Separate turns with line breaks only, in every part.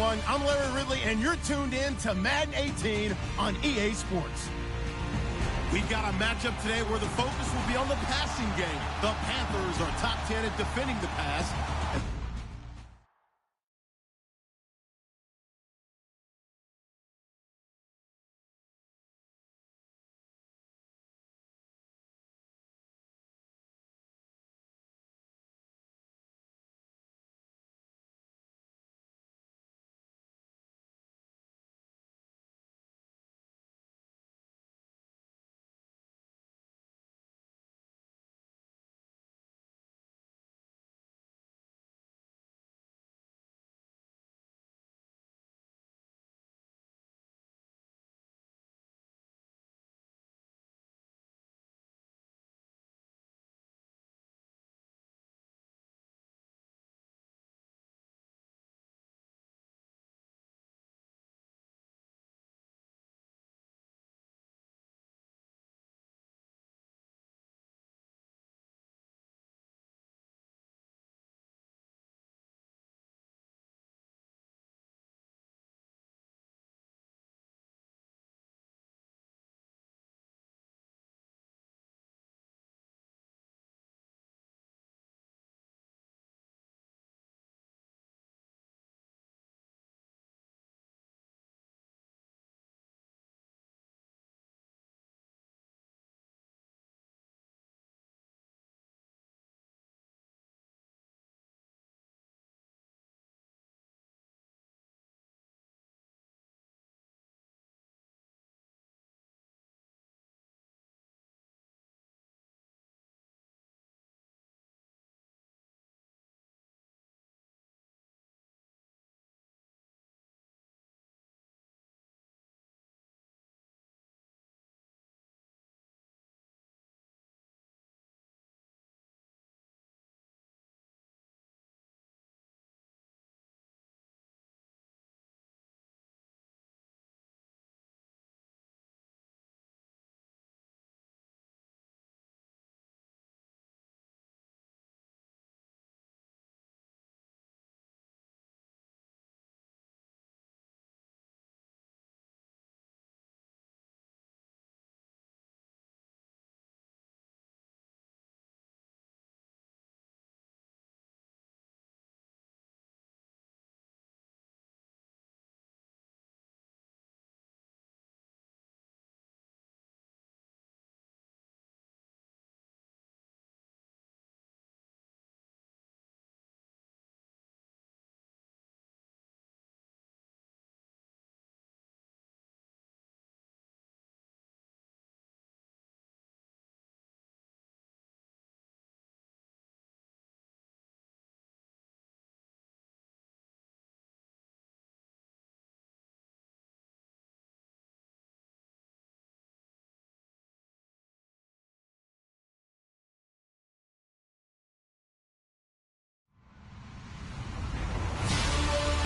everyone. I'm Larry Ridley, and you're tuned in to Madden 18 on EA Sports. We've got a matchup today where the focus will be on the passing game. The Panthers are top 10 at defending the pass.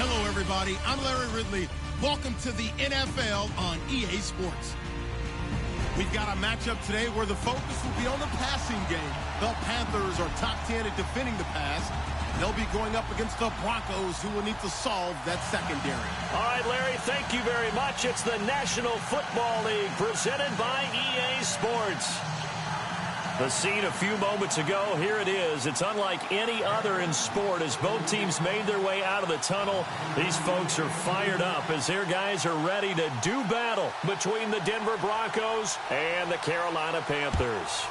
Hello, everybody. I'm Larry Ridley. Welcome to the NFL on EA Sports. We've got a matchup today where the focus will be on the passing game. The Panthers are top 10 at defending the pass. They'll be going up against the Broncos, who will need to solve that secondary.
All right, Larry, thank you very much. It's the National Football League presented by EA Sports. The scene a few moments ago, here it is. It's unlike any other in sport as both teams made their way out of the tunnel. These folks are fired up as their guys are ready to do battle between the Denver Broncos and the Carolina Panthers.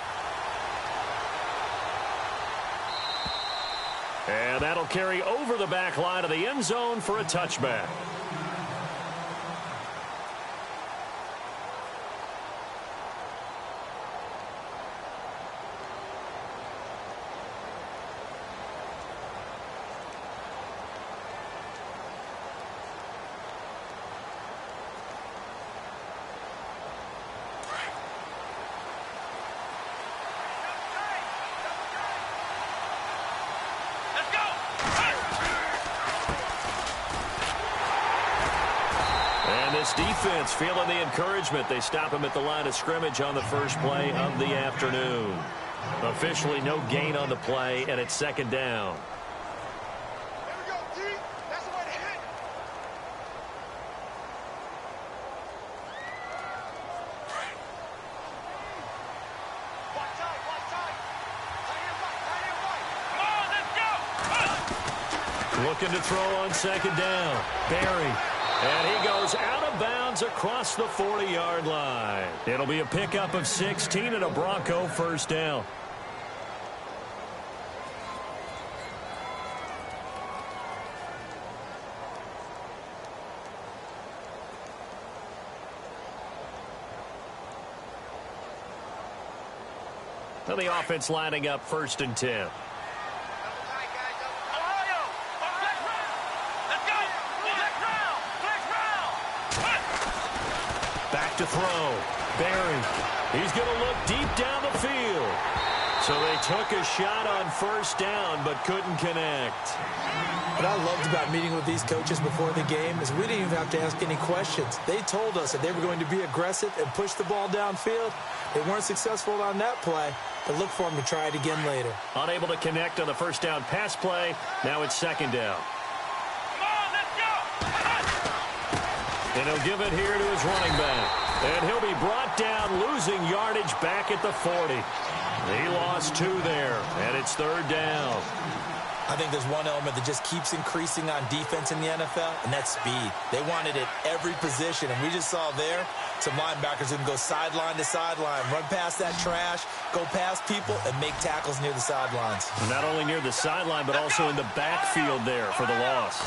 And that'll carry over the back line of the end zone for a touchback. This defense feeling the encouragement. They stop him at the line of scrimmage on the first play of the afternoon. Officially no gain on the play, and it's second down.
There we go, T. That's the way to hit.
Looking to throw on second down. Barry. And he goes out of bounds across the 40-yard line. It'll be a pickup of 16 and a Bronco first down. So the offense lining up 1st and 10. Back to throw. Barry. He's going to look deep down the field. So they took a shot on 1st down but couldn't connect.
What I loved about meeting with these coaches before the game is we didn't even have to ask any questions. They told us that they were going to be aggressive and push the ball downfield. They weren't successful on that play, but look for them to try it again later.
Unable to connect on the 1st down pass play. Now it's 2nd down.
Come on, let's go!
And he'll give it here to his running back. And he'll be brought down, losing yardage back at the 40. He lost 2 there, and it's 3rd down.
I think there's one element that just keeps increasing on defense in the NFL, and that's speed. They want it at every position, and we just saw there some linebackers who can go sideline to sideline, run past that trash, go past people, and make tackles near the sidelines.
Not only near the sideline, but also in the backfield there for the loss.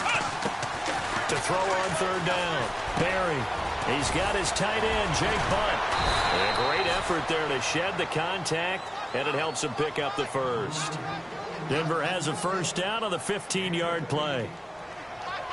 To throw on 3rd down, Barry. He's got his tight end, Jake Butt. And a great effort there to shed the contact, and it helps him pick up the 1st. Denver has a 1st down on the 15-yard play.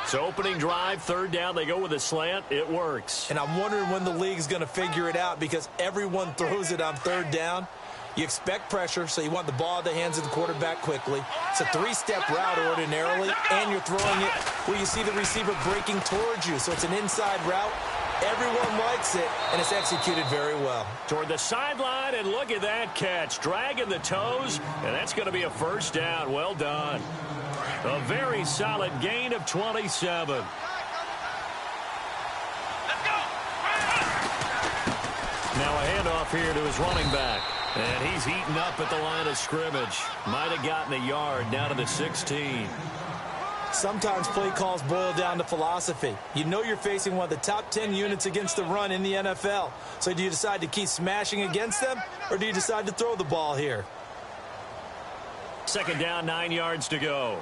So opening drive, 3rd down, they go with a slant. It works.
And I'm wondering when the league's going to figure it out because everyone throws it on 3rd down. You expect pressure, so you want the ball at the hands of the quarterback quickly. It's a 3-step route ordinarily, and you're throwing it where you see the receiver breaking towards you. So it's an inside route. Everyone likes it, and it's executed very well.
Toward the sideline, and look at that catch. Dragging the toes, and that's going to be a 1st down. Well done. A very solid gain of 27.
Let's go!
Now a handoff here to his running back. And he's eaten up at the line of scrimmage. Might have gotten a yard down to the 16.
Sometimes play calls boil down to philosophy. You know you're facing one of the top 10 units against the run in the NFL. So do you decide to keep smashing against them, or do you decide to throw the ball here?
2nd down, 9 yards to go.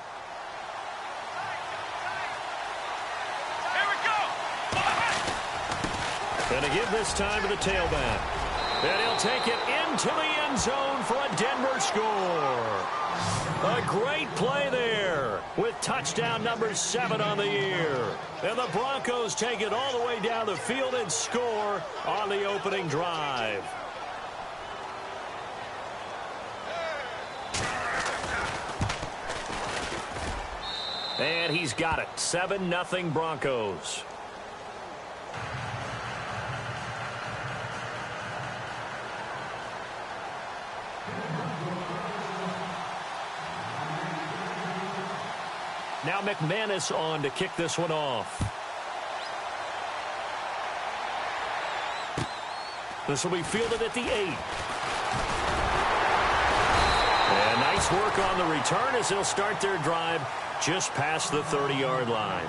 Here we go!
And to give this time to the tailback. And he'll take it into the end zone for a Denver score. A great play there with touchdown number 7 on the year. And the Broncos take it all the way down the field and score on the opening drive. And he's got it. 7-0 Broncos. Now McManus on to kick this one off. This will be fielded at the 8. And nice work on the return as they'll start their drive just past the 30-yard line.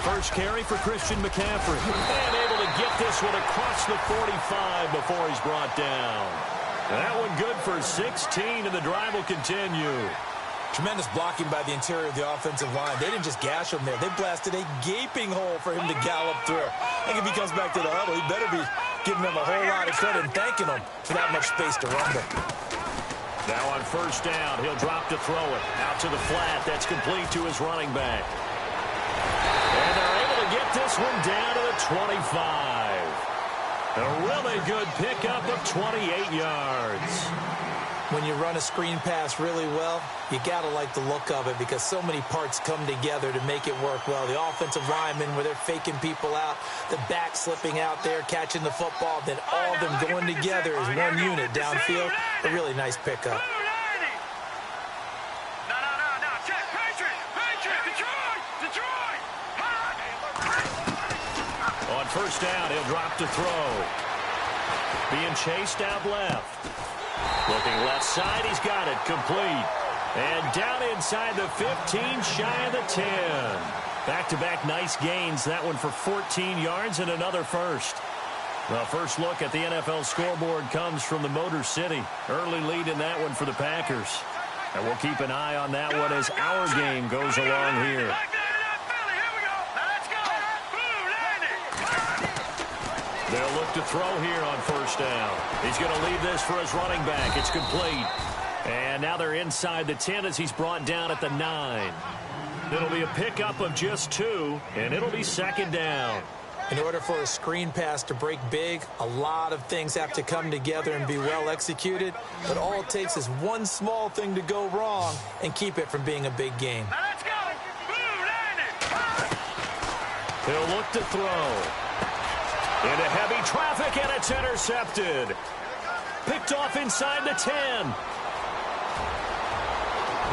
First carry for Christian McCaffrey. And able to get this one across the 45 before he's brought down. That one good for 16, and the drive will continue.
Tremendous blocking by the interior of the offensive line. They didn't just gash him there. They blasted a gaping hole for him to gallop through. I think if he comes back to the huddle, he better be giving them a whole lot of credit and thanking them for that much space to rumble.
Now on first down, he'll drop to throw it. Out to the flat. That's complete to his running back. And they're able to get this one down to the 25. A really good pickup of 28 yards.
When you run a screen pass really well, you got to like the look of it because so many parts come together to make it work well. The offensive linemen, where they're faking people out, the back slipping out there, catching the football, then all of them going together as one unit downfield. A really nice pickup.
On first down, he'll drop to throw. Being chased out left. Looking left side, he's got it, complete. And down inside the 15, shy of the 10. Back-to-back nice gains, that one for 14 yards and another first. The first look at the NFL scoreboard comes from the Motor City. Early lead in that one for the Packers. And we'll keep an eye on that one as our game goes along here. They'll look to throw here on first down. He's going to leave this for his running back. It's complete. And now they're inside the 10 as he's brought down at the 9. It'll be a pickup of just 2, and it'll be second down.
In order for a screen pass to break big, a lot of things have to come together and be well executed. But all it takes is one small thing to go wrong and keep it from being a big game.
He'll look to throw. Into heavy traffic, and it's intercepted. Picked off inside the 10.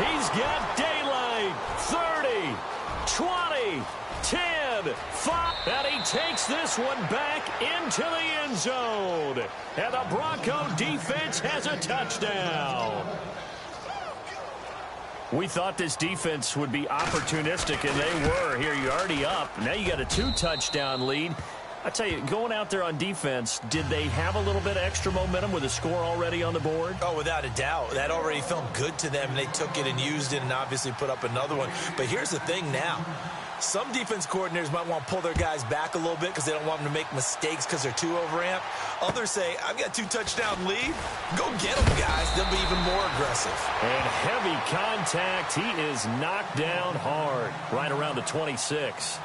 He's got daylight. 30, 20, 10, 5. And he takes this one back into the end zone. And the Bronco defense has a touchdown. We thought this defense would be opportunistic, and they were. Here, you're already up. Now you got a 2-touchdown lead. I tell you, going out there on defense, did they have a little bit of extra momentum with a score already on the board?
Oh, without a doubt. That already felt good to them, and they took it and used it and obviously put up another one. But here's the thing now. Some defense coordinators might want to pull their guys back a little bit because they don't want them to make mistakes because they're too overamped. Others say, I've got a 2-touchdown lead. Go get them, guys. They'll be even more aggressive.
And heavy contact. He is knocked down hard right around the 26.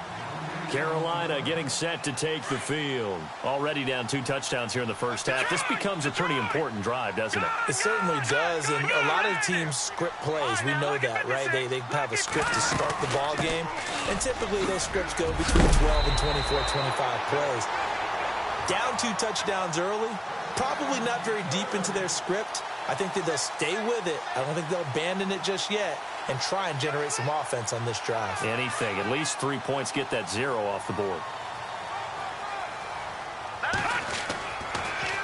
Carolina getting set to take the field. Already down 2 touchdowns here in the first half. This becomes a pretty important drive, doesn't it?
It certainly does, and a lot of teams script plays. We know that, right? They have a script to start the ball game, and typically those scripts go between 12 and 24, 25 plays. Down 2 touchdowns early, probably not very deep into their script. I think that they'll stay with it. I don't think they'll abandon it just yet and try and generate some offense on this drive.
Anything. At least 3 points, get that 0 off the board.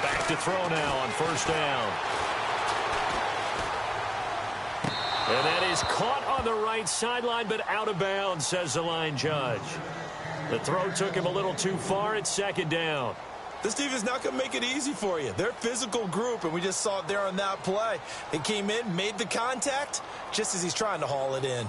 Back to throw now on first down. And that is caught on the right sideline, but out of bounds, says the line judge. The throw took him a little too far. It's second down.
This team is not going to make it easy for you. They're a physical group, and we just saw it there on that play. They came in, made the contact, just as he's trying to haul it in.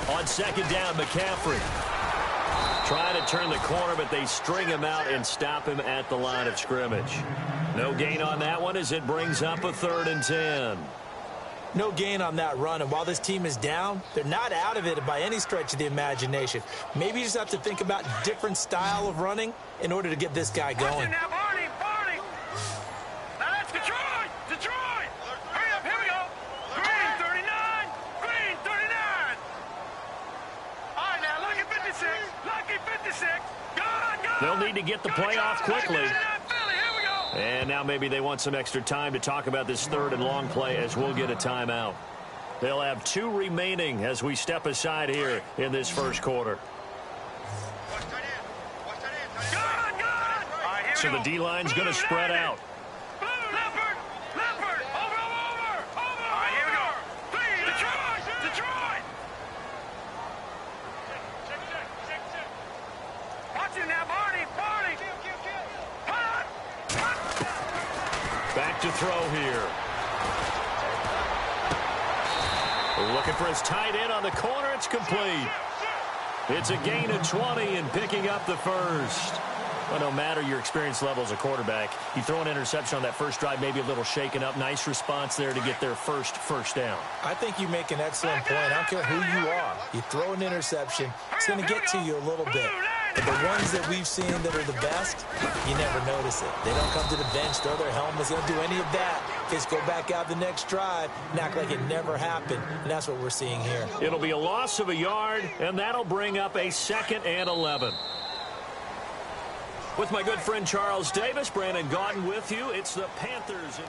On second down, McCaffrey. Trying to turn the corner, but they string him out and stop him at the line of scrimmage. No gain on that one as it brings up a 3rd and 10.
No gain on that run, and while this team is down, they're not out of it by any stretch of the imagination. Maybe you just have to think about different style of running in order to get this guy going.
Now, Barney! Now that's Detroit! Detroit! Hurry up, here we go! Green 39! Green 39! All right, now, lucky 56! Lucky 56! Go!
They'll need to get the play off quickly. And now maybe they want some extra time to talk about this 3rd and long play as we'll get a timeout. They'll have 2 remaining as we step aside here in this first quarter. So the D-line's going to spread out.
Leopard! Over! All right, here we go. Detroit! Watch it now, Barney!
Back to throw here. Looking for his tight end on the corner. It's complete. It's a gain of 20 and picking up the first. Well, no matter your experience level as a quarterback, you throw an interception on that first drive, maybe a little shaken up. Nice response there to get their first down.
I think you make an excellent point. I don't care who you are. You throw an interception, it's going to get to you a little bit. But the ones that we've seen that are the best, you never notice it. They don't come to the bench, throw their helmets, they don't do any of that. Just go back out the next drive and act like it never happened. And that's what we're seeing here.
It'll be a loss of a yard, and that'll bring up a 2nd and 11. With my good friend Charles Davis, Brandon Gaudin with you. It's the Panthers.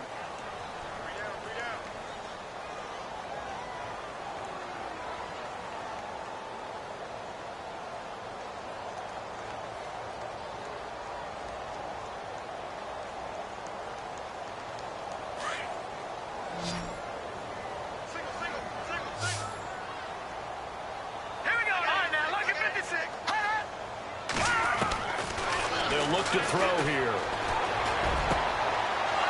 Look to throw here.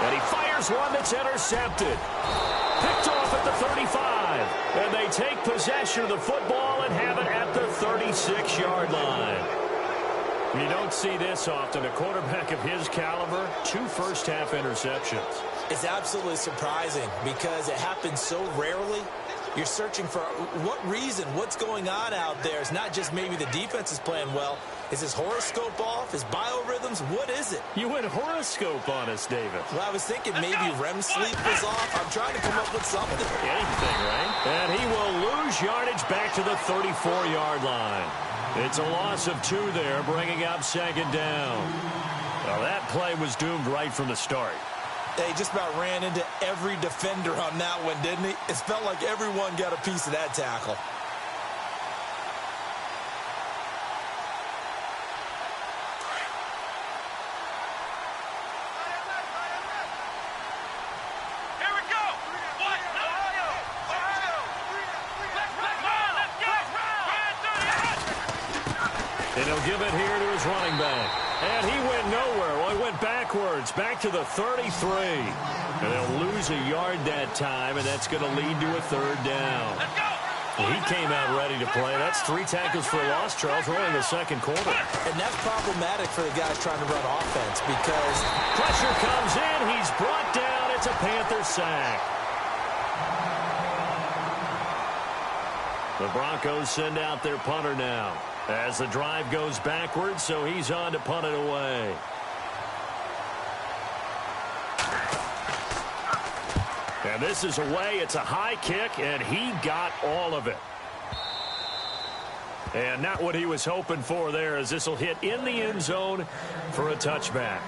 And he fires one that's intercepted. Picked off at the 35. And they take possession of the football and have it at the 36-yard line. You don't see this often. A quarterback of his caliber, 2 first-half interceptions.
It's absolutely surprising because it happens so rarely. You're searching for what reason, what's going on out there. It's not just maybe the defense is playing well. Is his horoscope off? His biorhythms? What is it?
You went horoscope on us, David.
Well, I was thinking maybe REM sleep was off. I'm trying to come up with something.
Anything, right? And he will lose yardage back to the 34-yard line. It's a loss of 2 there, bringing up 2nd down. Well, that play was doomed right from the start.
They just about ran into every defender on that one, didn't he? It felt like everyone got a piece of that tackle.
And he'll give it here to his running back. And he went nowhere. Well, he went backwards, back to the 33. And they'll lose a yard that time, and that's going to lead to a 3rd down. Well, he came out ready to play. That's 3 tackles for a loss, Charles. We're in the 2nd quarter.
And that's problematic for the guys trying to run offense because
pressure comes in. He's brought down. It's a Panther sack. The Broncos send out their punter now as the drive goes backwards, so he's on to punt it away. And this is away. It's a high kick, and he got all of it. And not what he was hoping for there, as this will hit in the end zone for a touchback.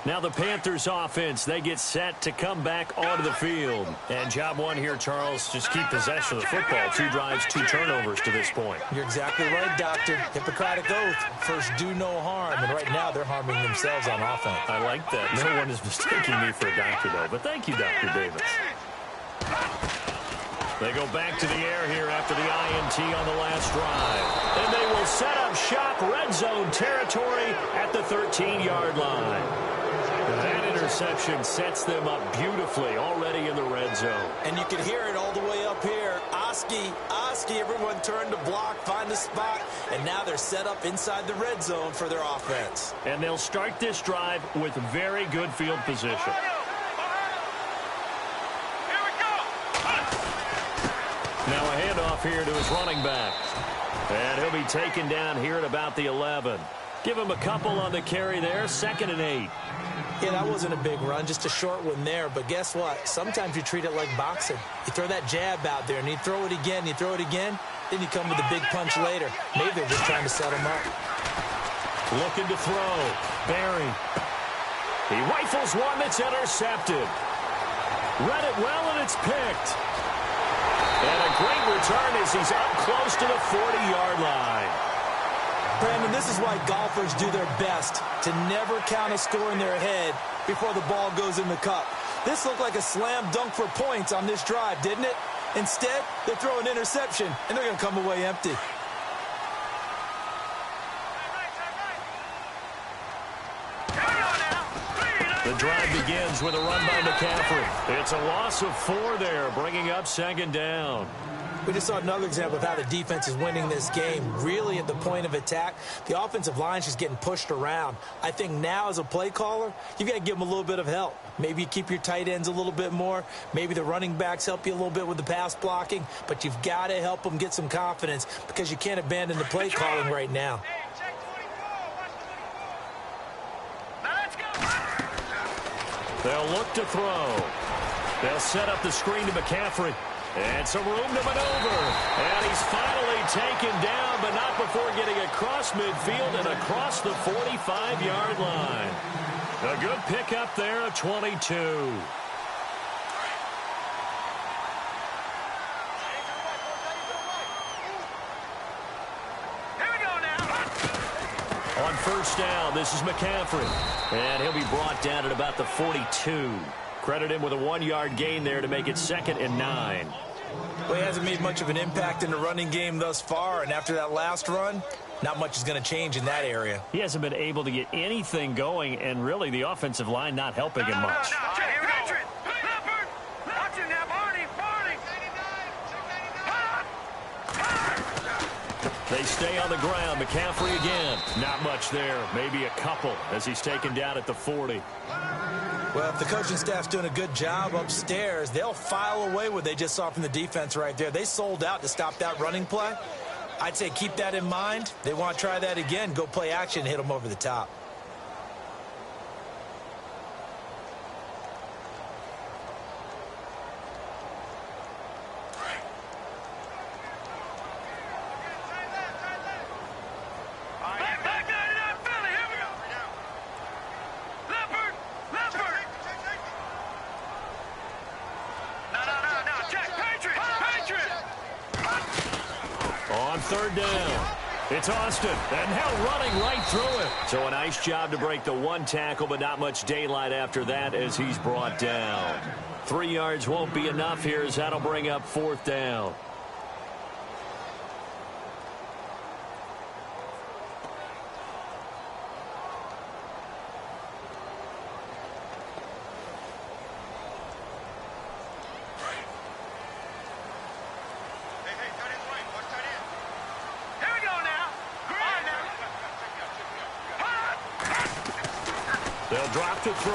Now the Panthers offense, they get set to come back onto the field. And job one here, Charles, just keep possession of the football. 2 drives, 2 turnovers to this point.
You're exactly right, Doctor. Hippocratic oath. First, do no harm. And right now, they're harming themselves on offense.
I like that. No one is mistaking me for a doctor, though. But thank you, Dr. Davis. They go back to the air here after the INT on the last drive. And they will set up shop, red zone territory at the 13-yard line. That interception sets them up beautifully already in the red zone.
And you can hear it all the way up here. Oski, everyone turned to block, find a spot, and now they're set up inside the red zone for their offense.
And they'll start this drive with very good field position. Now a handoff here to his running back. And he'll be taken down here at about the 11. Give him a couple on the carry there, 2nd and 8.
Yeah, that wasn't a big run, just a short one there. But guess what? Sometimes you treat it like boxing. You throw that jab out there, and you throw it again, you throw it again, then you come with a big punch later. Maybe they're just trying to set him up.
Looking to throw. Barry. He rifles one that's intercepted. Read it well, and it's picked. And a great return as he's up close to the 40-yard line.
Brandon, this is why golfers do their best to never count a score in their head before the ball goes in the cup. This looked like a slam dunk for points on this drive, didn't it? Instead, they throw an interception, and they're going to come away empty.
The drive begins with a run by McCaffrey. It's a loss of 4 there, bringing up 2nd down.
We just saw another example of how the defense is winning this game. Really at the point of attack, the offensive line is just getting pushed around. I think now as a play caller, you've got to give them a little bit of help. Maybe you keep your tight ends a little bit more. Maybe the running backs help you a little bit with the pass blocking. But you've got to help them get some confidence because you can't abandon the play calling right now.
They'll look to throw. They'll set up the screen to McCaffrey. And some room to maneuver. And he's finally taken down, but not before getting across midfield and across the 45-yard line. A good pickup there of 22. On 1st down, this is McCaffrey. And he'll be brought down at about the 42. Credit him with a 1-yard gain there to make it 2nd and 9.
Well, he hasn't made much of an impact in the running game thus far, and after that last run, not much is going to change in that area.
He hasn't been able to get anything going, and really the offensive line not helping him much. They stay on the ground. McCaffrey again. Not much there. Maybe a couple as he's taken down at the 40.
Well, if the coaching staff's doing a good job upstairs, they'll file away what they just saw from the defense right there. They sold out to stop that running play. I'd say keep that in mind. They want to try that again. Go play action and hit them over the top.
On 3rd down, it's Austin, and now running right through it. So a nice job to break the 1 tackle, but not much daylight after that as he's brought down. 3 yards won't be enough here as that'll bring up 4th down. They'll drop to throw.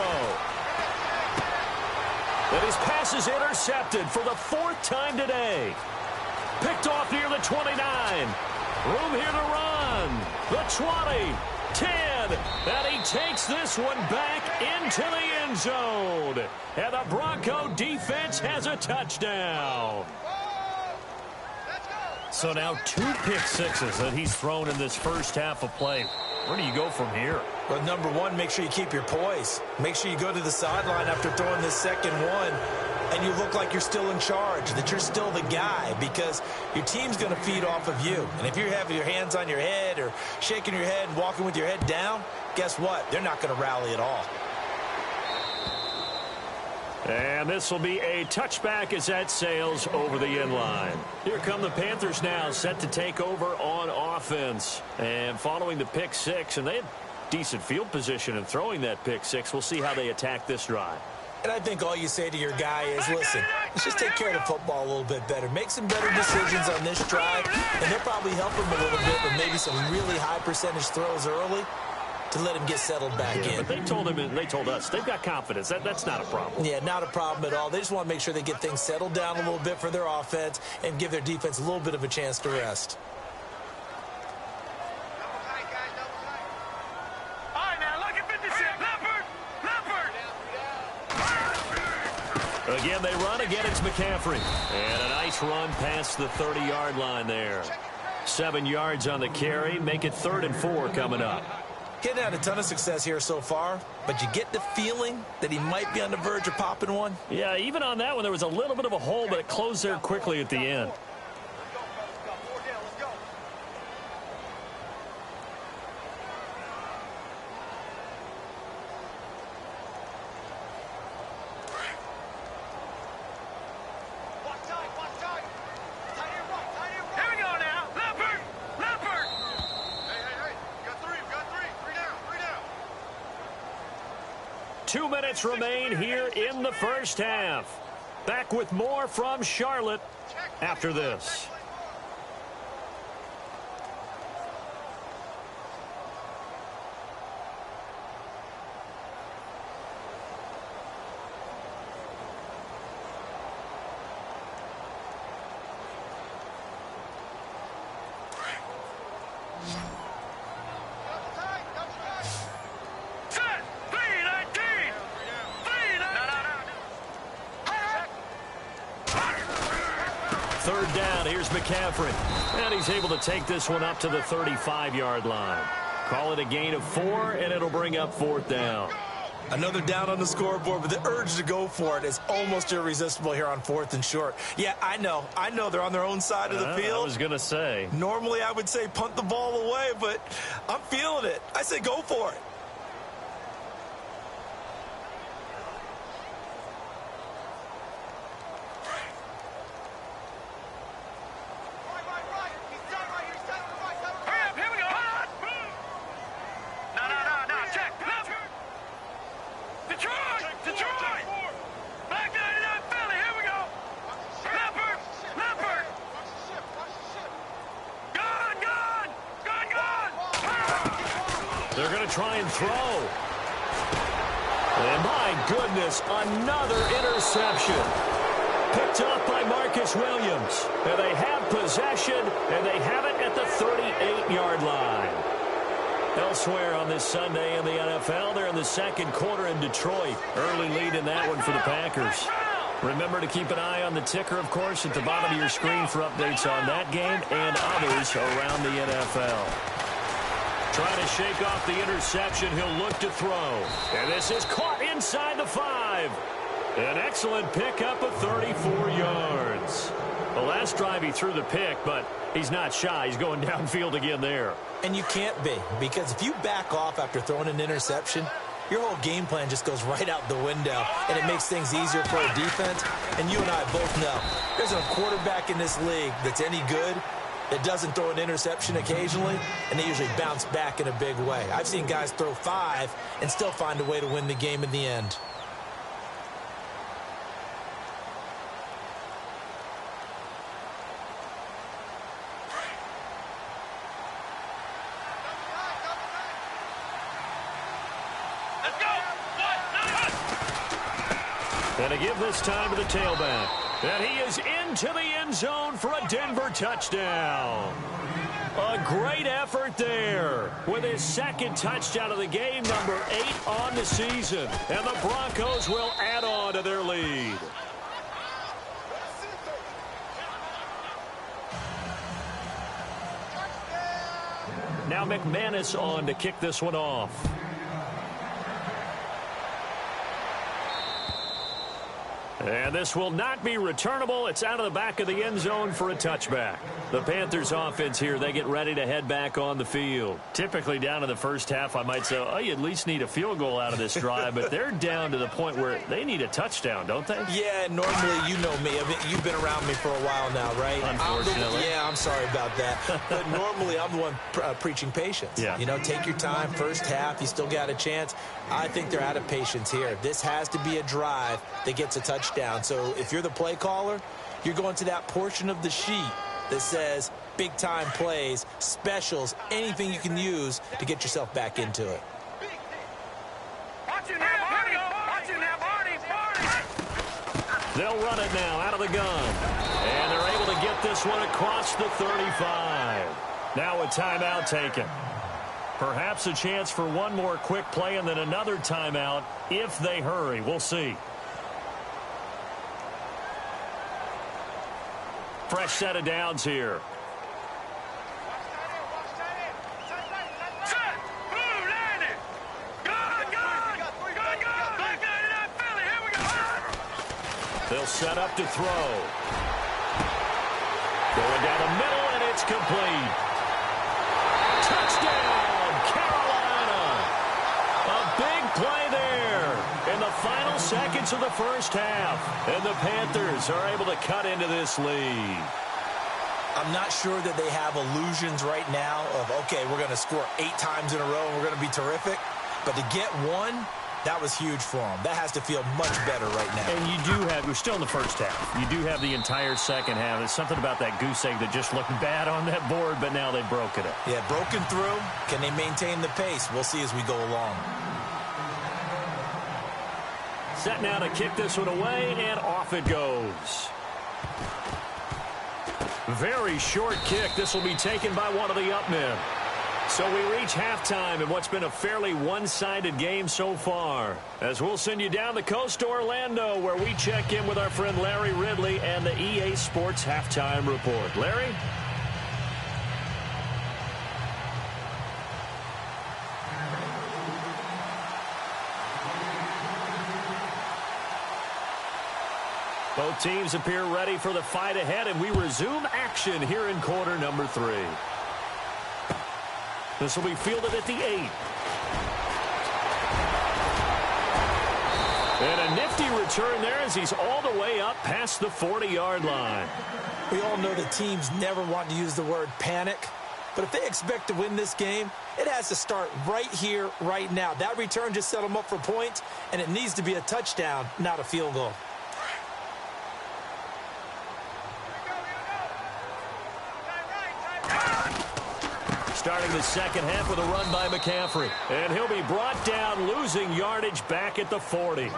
And his pass is intercepted for the 4th time today. Picked off near the 29. Room here to run. The 20, 10, and he takes this one back into the end zone. And the Bronco defense has a touchdown. So now 2 pick sixes that he's thrown in this first half of play. Where do you go from here?
Well, number one, make sure you keep your poise. Make sure you go to the sideline after throwing this second one, and you look like you're still in charge, that you're still the guy, because your team's going to feed off of you. And if you're having your hands on your head or shaking your head and walking with your head down, guess what? They're not going to rally at all.
And this will be a touchback as that sails over the end line. Here come the Panthers now, set to take over on offense. And following the pick six, and they had decent field position in throwing that pick six. We'll see how they attack this drive.
And I think all you say to your guy is, listen, let's just take care of the football a little bit better. Make some better decisions on this drive, and they'll probably help him a little bit with maybe some really high percentage throws early to let him get settled back in.
But they told him, and they told us, they've got confidence. That's not a problem.
Yeah, not a problem at all. They just want to make sure they get things settled down a little bit for their offense and give their defense a little bit of a chance to rest.
Again, they run. Again, it's McCaffrey. And a nice run past the 30-yard line there. 7 yards on the carry. Make it 3rd and 4 coming up.
Getting had a ton of success here so far, but you get the feeling that he might be on the verge of popping one.
Yeah, even on that one, there was a little bit of a hole, but it closed there quickly at the end. 2 minutes remain here in the first half. Back with more from Charlotte after this. Third down, here's McCaffrey. And he's able to take this one up to the 35-yard line. Call it a gain of 4, and it'll bring up 4th down.
Another down on the scoreboard, but the urge to go for it is almost irresistible here on 4th and short. Yeah, I know they're on their own side of the field.
I was going to say.
Normally I would say punt the ball away, but I'm feeling it. I say go for it.
They're going to try and throw. And my goodness, another interception. Picked off by Marcus Williams. And they have possession, and they have it at the 38-yard line. Elsewhere on this Sunday in the NFL, they're in the second quarter in Detroit. Early lead in that one for the Packers. Remember to keep an eye on the ticker, of course, at the bottom of your screen for updates on that game and others around the NFL. Trying to shake off the interception. He'll look to throw. And this is caught inside the 5. An excellent pickup of 34 yards. The last drive he threw the pick, but he's not shy. He's going downfield again there.
And you can't be, because if you back off after throwing an interception, your whole game plan just goes right out the window, and it makes things easier for a defense. And you and I both know there's a quarterback in this league that's any good that doesn't throw an interception occasionally, and they usually bounce back in a big way. I've seen guys throw 5 and still find a way to win the game in the end.
And to give this time to the tailback. And he is into the end zone for a Denver touchdown. A great effort there with his second touchdown of the game, number 8 on the season. And the Broncos will add on to their lead. Now McManus on to kick this one off. And this will not be returnable. It's out of the back of the end zone for a touchback. The Panthers offense here, they get ready to head back on the field. Typically down in the first half, I might say, oh, you at least need a field goal out of this drive. But they're down to the point where they need a touchdown, don't they?
Yeah, normally, you know me. You've been around me for a while now, right?
Unfortunately.
I'm sorry about that. But normally, I'm the one preaching patience.
Yeah.
You know, take your time. First half, you still got a chance. I think they're out of patience here. This has to be a drive that gets a touchdown. So if you're the play caller, you're going to that portion of the sheet that says big-time plays, specials, anything you can use to get yourself back into it.
They'll run it now out of the gun. And they're able to get this one across the 35. Now a timeout taken. Perhaps a chance for one more quick play and then another timeout if they hurry. We'll see. Fresh set of downs here. They'll set up to throw. Going down the middle, and it's complete. Touchdown, Carolina. A big play there in the final seconds of the first half. And the Panthers are able to cut into this lead.
I'm not sure that they have illusions right now of, okay, we're going to score 8 times in a row and we're going to be terrific. But to get one, That was huge for them. That has to feel much better right now.
And you do have, we're still in the first half. You do have the entire second half. There's something about that goose egg that just looked bad on that board, but now they've broken it.
Yeah, broken through. Can they maintain the pace? We'll see as we go along.
Set now to kick this one away, and off it goes. Very short kick. This will be taken by one of the up men. So we reach halftime in what's been a fairly one-sided game so far. As we'll send you down the coast to Orlando, where we check in with our friend Larry Ridley and the EA Sports Halftime Report. Larry? Both teams appear ready for the fight ahead, and we resume action here in quarter number 3. This will be fielded at the 8. And a nifty return there as he's all the way up past the 40-yard line.
We all know that teams never want to use the word panic, but if they expect to win this game, it has to start right here, right now. That return just set them up for points, and it needs to be a touchdown, not a field goal.
Starting the second half with a run by McCaffrey. And he'll be brought down, losing yardage back at the 40.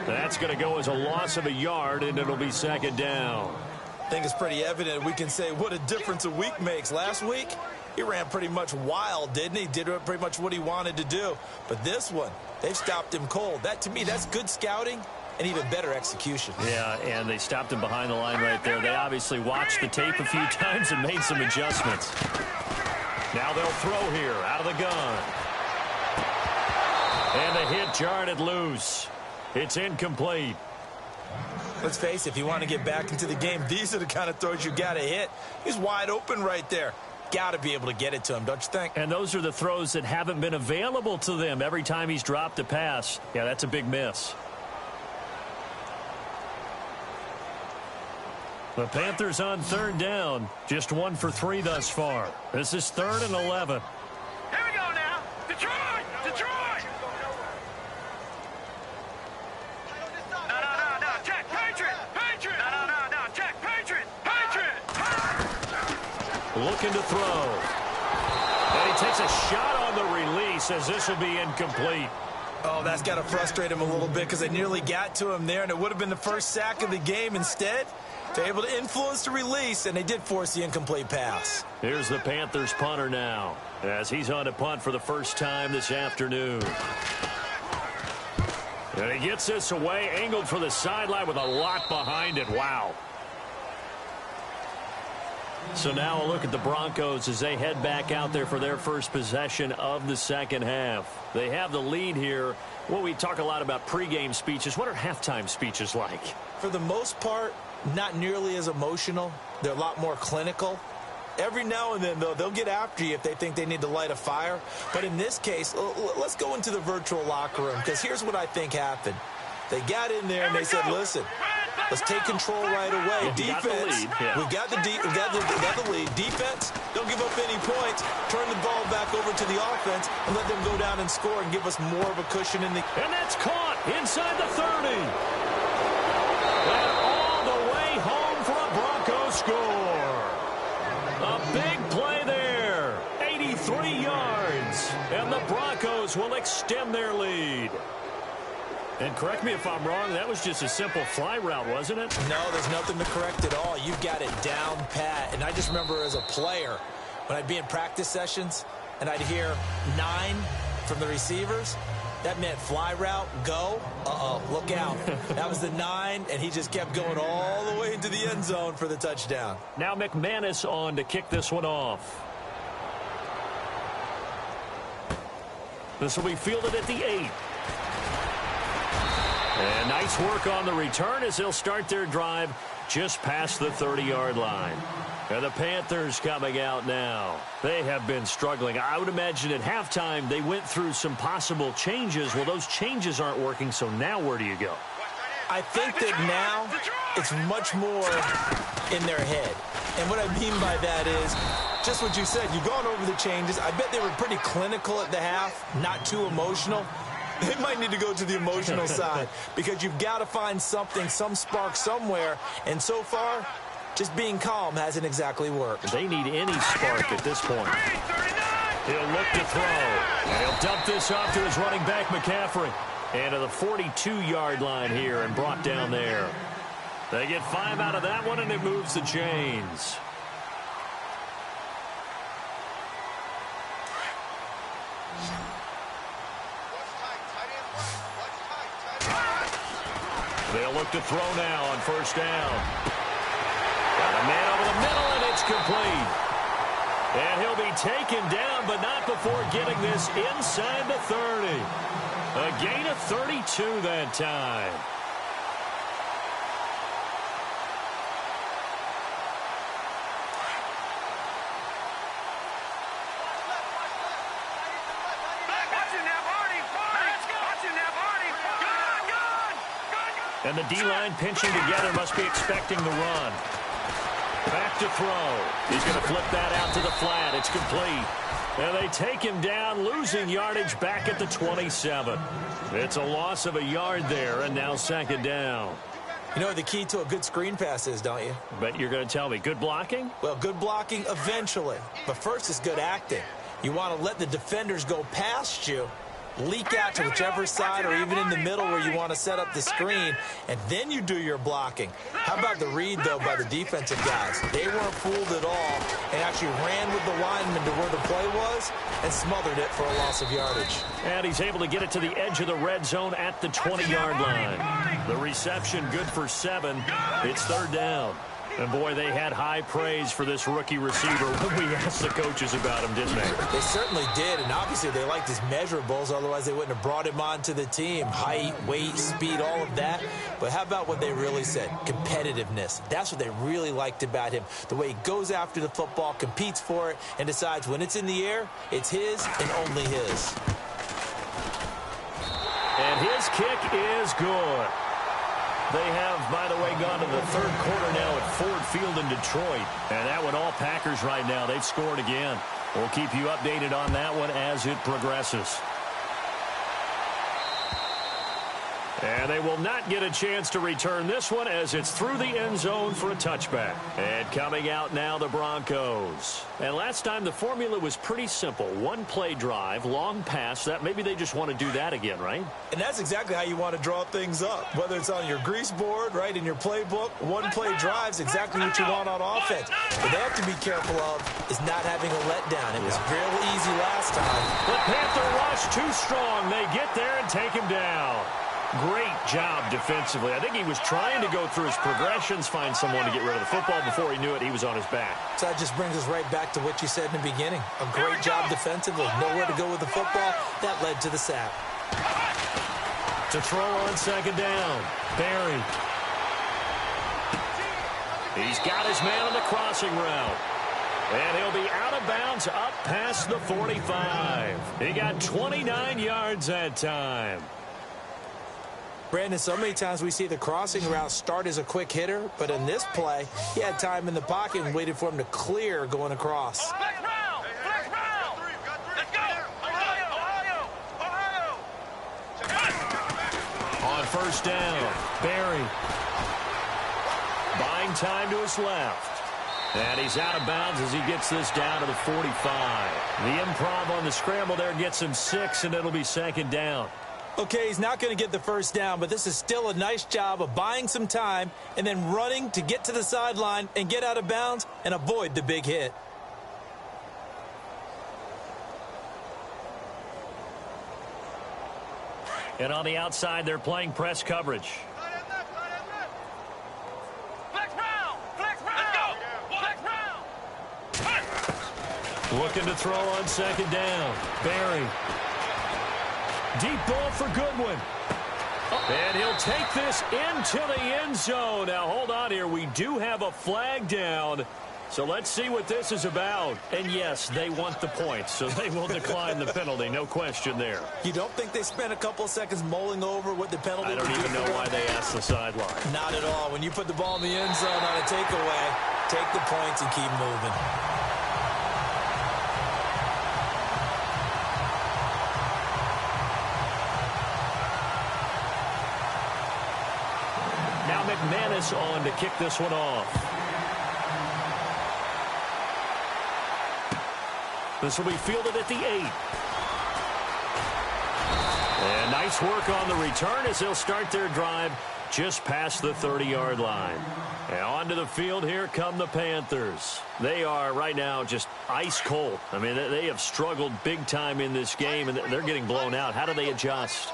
That's going to go as a loss of a yard, and it'll be second down.
I think it's pretty evident we can say what a difference a week makes. Last week, he ran pretty much wild, didn't he? Did pretty much what he wanted to do. But this one, they've stopped him cold. That, to me, that's good scouting and even better execution.
Yeah, and they stopped him behind the line right there. They obviously watched the tape a few times and made some adjustments. Now they'll throw here out of the gun. And the hit jarred it loose. It's incomplete.
Let's face it, if you want to get back into the game, these are the kind of throws you got to hit. He's wide open right there. Got to be able to get it to him, don't you think?
And those are the throws that haven't been available to them every time he's dropped a pass. Yeah, that's a big miss. The Panthers on third down. Just 1 for 3 thus far. This is 3rd and 11.
Here we go now. Detroit! Detroit! No. Check. Patriot! Patriot! No. Check. Patriot! Patriot!
Looking to throw. And he takes a shot on the release as this will be incomplete.
Oh, that's got to frustrate him a little bit because they nearly got to him there, and it would have been the first sack of the game. Instead, they're able to influence the release, and they did force the incomplete pass.
Here's the Panthers punter now, as he's on to punt for the first time this afternoon. And he gets this away, angled for the sideline with a lot behind it. Wow. So now a look at the Broncos as they head back out there for their first possession of the second half. They have the lead here. Well, we talk a lot about pregame speeches. What are halftime speeches like?
For the most part, not nearly as emotional. They're a lot more clinical. Every now and then, though, they'll get after you if they think they need to light a fire. But in this case, let's go into the virtual locker room, because here's what I think happened. They got in there and they said, listen, let's take control right away. Defense, we got the lead. Defense, don't give up any points. Turn the ball back over to the offense and let them go down and score and give us more of a cushion in the...
And that's caught inside the 30. And all the way home for a Bronco score. A big play there. 83 yards. And the Broncos will extend their lead. And correct me if I'm wrong, that was just a simple fly route, wasn't it?
No, there's nothing to correct at all. You've got it down pat. And I just remember as a player, when I'd be in practice sessions and I'd hear 9 from the receivers, that meant fly route, go. Look out. That was the 9, and he just kept going all the way into the end zone for the touchdown.
Now McManus on to kick this one off. This will be fielded at the 8. And nice work on the return as they'll start their drive just past the 30-yard line. And the Panthers coming out now. They have been struggling. I would imagine at halftime they went through some possible changes. Well, those changes aren't working, so now where do you go?
I think that now it's much more in their head. And what I mean by that is just what you said. You've gone over the changes. I bet they were pretty clinical at the half, not too emotional. They might need to go to the emotional side because you've got to find something, some spark somewhere. And so far, just being calm hasn't exactly worked.
They need any spark at this point. He'll look to throw. And he'll dump this off to his running back, McCaffrey. And to the 42-yard line here and brought down there. They get 5 out of that one, and it moves the chains. They'll look to throw now on first down. Got a man over the middle, and it's complete. And he'll be taken down, but not before getting this inside the 30. A gain of 32 that time. And the D-line pinching together must be expecting the run. Back to throw. He's going to flip that out to the flat. It's complete. And they take him down, losing yardage back at the 27. It's a loss of a yard there, and now second down.
You know what the key to a good screen pass is, don't you?
But you're going to tell me, good blocking?
Well, good blocking eventually. But first is good acting. You want to let the defenders go past you, leak out to whichever side or even in the middle where you want to set up the screen, and then you do your blocking. How about the read, though, by the defensive guys? They weren't fooled at all and actually ran with the lineman to where the play was and smothered it for a loss of yardage.
And he's able to get it to the edge of the red zone at the 20-yard line. The reception good for 7. It's third down. And, boy, they had high praise for this rookie receiver when we asked the coaches about him, didn't they?
They certainly did, and obviously they liked his measurables. Otherwise, they wouldn't have brought him onto the team. Height, weight, speed, all of that. But how about what they really said? Competitiveness. That's what they really liked about him. The way he goes after the football, competes for it, and decides when it's in the air, it's his and only his.
And his kick is good. They have, by the way, gone to the third quarter now at Ford Field in Detroit. And that one all Packers right now. They've scored again. We'll keep you updated on that one as it progresses. And they will not get a chance to return this one as it's through the end zone for a touchback. And coming out now, the Broncos. And last time the formula was pretty simple. One play drive, long pass. That maybe they just want to do that again, right?
And that's exactly how you want to draw things up. Whether it's on your grease board, right, in your playbook, one play drive's exactly what you want on offense. What they have to be careful of is not having a letdown. It was real easy last time.
The Panther rush too strong. They get there and take him down. Great job defensively. I think he was trying to go through his progressions, find someone to get rid of the football. Before he knew it, he was on his back.
So that just brings us right back to what you said in the beginning. A great job defensively. Nowhere to go with the football. That led to the sack.
To throw on second down. Barry. He's got his man on the crossing route. And he'll be out of bounds up past the 45. He got 29 yards that time.
Brandon, so many times we see the crossing route start as a quick hitter, but in this play, he had time in the pocket and waited for him to clear going across.
Flex round! Flex round! Let's go! Ohio!
On first down, Barry. Buying time to his left. And he's out of bounds as he gets this down to the 45. The improv on the scramble there gets him 6, and it'll be second down.
Okay, he's not going to get the first down, but this is still a nice job of buying some time and then running to get to the sideline and get out of bounds and avoid the big hit.
And on the outside, they're playing press coverage.
Flex round! Flex round! Let's go! Flex round!
Looking to throw on second down. Barry. Deep ball for Goodwin. And he'll take this into the end zone. Now, hold on here. We do have a flag down. So let's see what this is about. And, yes, they want the points, so they will decline the penalty. No question there.
You don't think they spent a couple of seconds mulling over what the penalty would do?
I don't even know why they asked the sideline.
Not at all. When you put the ball in the end zone on a takeaway, take the points and keep moving.
Now McManus on to kick this one off. This will be fielded at the 8. And nice work on the return as they'll start their drive just past the 30-yard line. And onto the field, here come the Panthers. They are right now just ice cold. I mean, they have struggled big time in this game, and they're getting blown out. How do they adjust?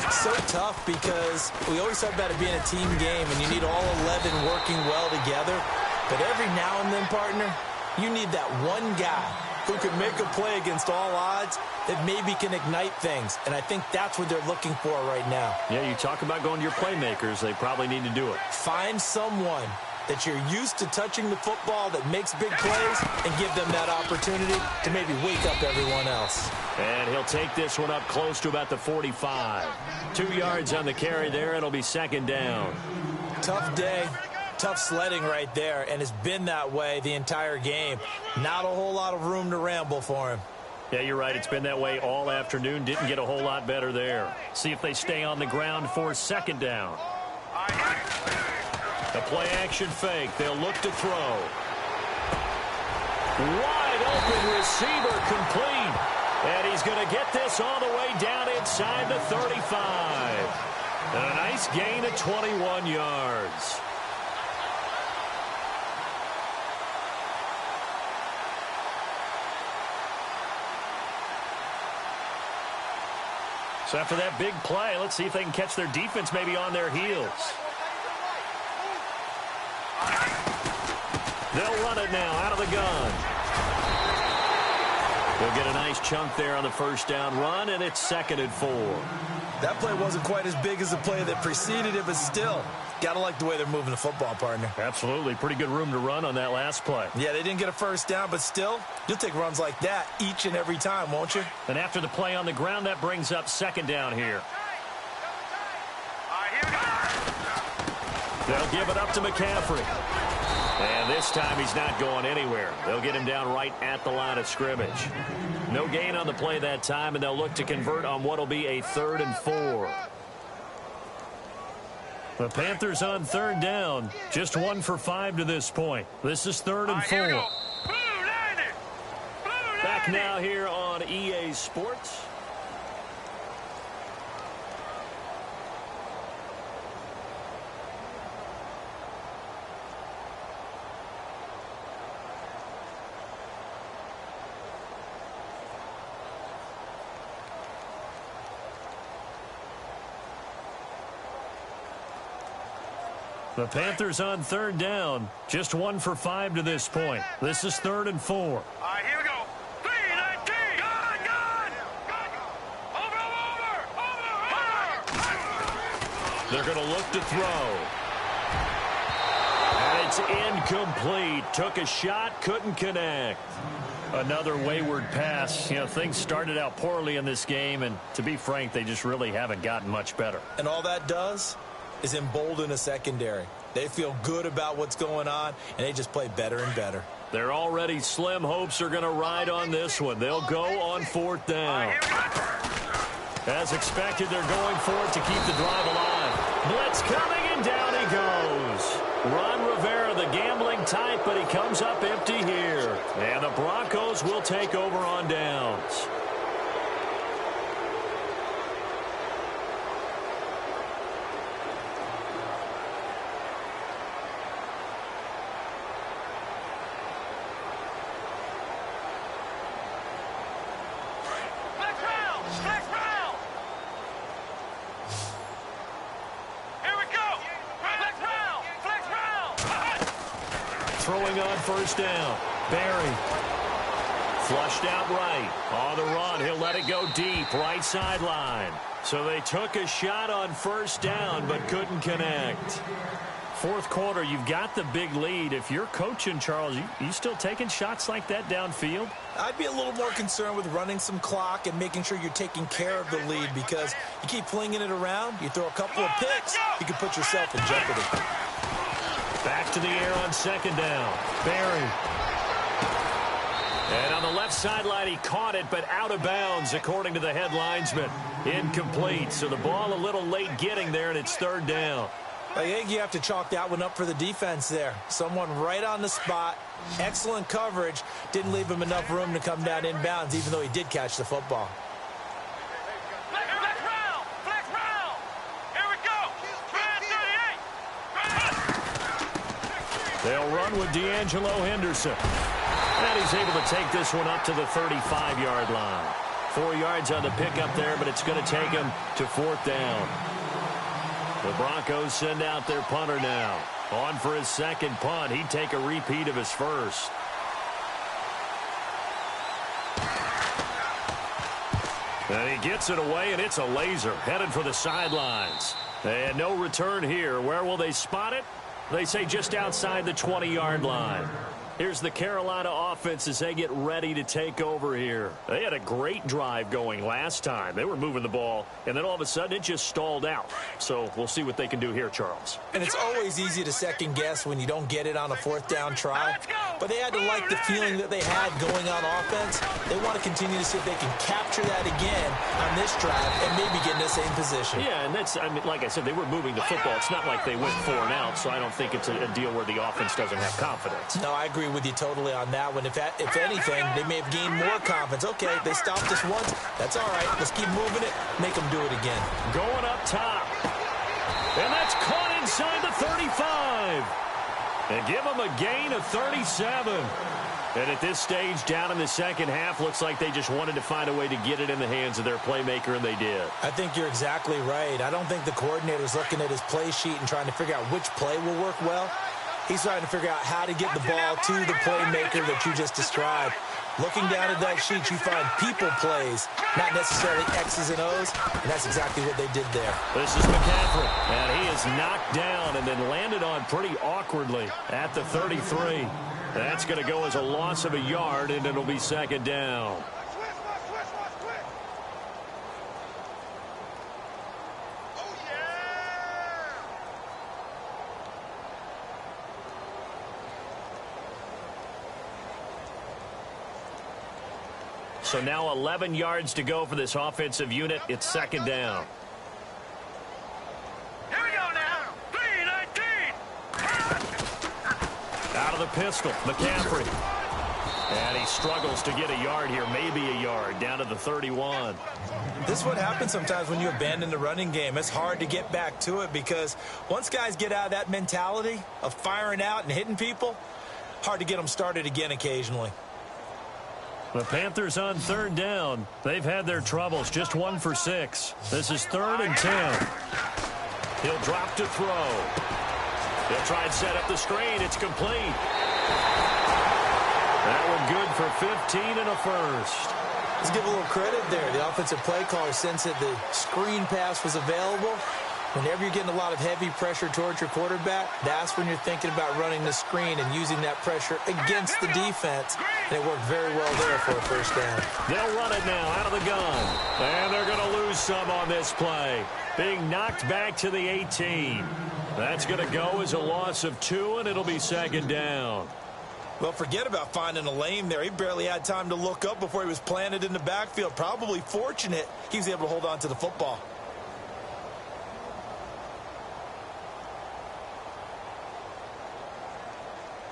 So tough because we always talk about it being a team game, and you need all 11 working well together. But every now and then, partner, you need that one guy who can make a play against all odds that maybe can ignite things. And I think that's what they're looking for right now.
Yeah, you talk about going to your playmakers. They probably need to do it.
Find someone that you're used to touching the football that makes big plays and give them that opportunity to maybe wake up everyone else.
And he'll take this one up close to about the 45. 2 yards on the carry there. It'll be second down.
Tough day. Tough sledding right there, and it's been that way the entire game. Not a whole lot of room to ramble for him.
Yeah, you're right. It's been that way all afternoon. Didn't get a whole lot better there. See if they stay on the ground for second down. The play action fake. They'll look to throw. Wide open receiver complete. And he's going to get this all the way down inside the 35. And a nice gain of 21 yards. So after that big play, let's see if they can catch their defense maybe on their heels. They'll run it now out of the gun. They'll get a nice chunk there on the first down run, and it's 2nd and 4.
That play wasn't quite as big as the play that preceded it, but still, got to like the way they're moving the football, partner.
Absolutely. Pretty good room to run on that last play.
Yeah, they didn't get a first down, but still, you'll take runs like that each and every time, won't you?
And after the play on the ground, that brings up second down here. They'll give it up to McCaffrey. And this time he's not going anywhere. They'll get him down right at the line of scrimmage. No gain on the play that time, and they'll look to convert on what will be a 3rd and 4. The Panthers on 3rd down. Just 1 for 5 to this point. This is 3rd and 4. Back now here on EA Sports. The Panthers on 3rd down. Just 1 for 5 to this point. This is 3rd and 4.
All right, here we go. 3-19. Gun. Over.
They're going to look to throw. And it's incomplete. Took a shot, couldn't connect. Another wayward pass. You know, things started out poorly in this game, and to be frank, they just really haven't gotten much better.
And all that does is embolden a secondary. They feel good about what's going on, and they just play better and better.
Their already slim hopes are going to ride on this one. They'll go on 4th down. As expected, they're going for it to keep the drive alive. Blitz coming, and down he goes. Ron Rivera, the gambling type, but he comes up empty here. And the Broncos will take over on downs. Throwing on 1st down. Barry. Flushed out right. On the run, he'll let it go deep. Right sideline. So they took a shot on 1st down, but couldn't connect. 4th quarter, you've got the big lead. If you're coaching, Charles, you still taking shots like that downfield?
I'd be a little more concerned with running some clock and making sure you're taking care of the lead, because you keep flinging it around, you throw a couple of picks, you can put yourself in jeopardy.
Back to the air on 2nd down. Barry. And on the left sideline, he caught it, but out of bounds, according to the head linesman. Incomplete, so the ball a little late getting there, and it's 3rd down.
I think you have to chalk that one up for the defense there. Someone right on the spot, excellent coverage, didn't leave him enough room to come down inbounds, even though he did catch the football.
Flex round. Here we go. 38.
They'll run with D'Angelo Henderson. And he's able to take this one up to the 35-yard line. 4 yards on the pickup there, but it's going to take him to 4th down. The Broncos send out their punter now. On for his second punt. He'd take a repeat of his first. And he gets it away, and it's a laser. Headed for the sidelines. And no return here. Where will they spot it? They say just outside the 20-yard line. Here's the Carolina offense as they get ready to take over here. They had a great drive going last time. They were moving the ball, and then all of a sudden it just stalled out. So we'll see what they can do here, Charles.
And it's always easy to second guess when you don't get it on a 4th down try. But they had to like the feeling that they had going on offense. They want to continue to see if they can capture that again on this drive and maybe get in the same position.
Yeah, and that's, I mean, like I said, they were moving the football. It's not like they went 4 and out, so I don't think it's a deal where the offense doesn't have confidence.
No, I agree with you totally on that one. If anything, they may have gained more confidence. Okay, they stopped us once. That's all right. Let's keep moving it. Make them do it again.
Going up top. And that's caught inside the 35. And give them a gain of 37. And at this stage, down in the second half, looks like they just wanted to find a way to get it in the hands of their playmaker, and they did.
I think you're exactly right. I don't think the coordinator's looking at his play sheet and trying to figure out which play will work well. He's trying to figure out how to get the ball to the playmaker that you just described. Looking down at that sheet, you find people plays, not necessarily X's and O's, and that's exactly what they did there.
This is McCaffrey, and he is knocked down and then landed on pretty awkwardly at the 33. That's going to go as a loss of a yard, and it'll be 2nd down. So now 11 yards to go for this offensive unit. It's 2nd down.
Here we go now. 3-19.
Out of the pistol, McCaffrey. And he struggles to get a yard here, maybe a yard, down to the 31.
This is what happens sometimes when you abandon the running game. It's hard to get back to it because once guys get out of that mentality of firing out and hitting people, hard to get them started again occasionally.
The Panthers on 3rd down. They've had their troubles, just 1 for 6. This is 3rd and 10. He'll drop to throw. He'll try and set up the screen. It's complete. That one good for 15 and a first.
Let's give a little credit there. The offensive play caller sensed that the screen pass was available. Whenever you're getting a lot of heavy pressure towards your quarterback, that's when you're thinking about running the screen and using that pressure against the defense. And it worked very well there for a 1st down.
They'll run it now out of the gun. And they're going to lose some on this play. Being knocked back to the 18. That's going to go as a loss of 2, and it'll be 2nd down.
Well, forget about finding a lane there. He barely had time to look up before he was planted in the backfield. Probably fortunate he was able to hold on to the football.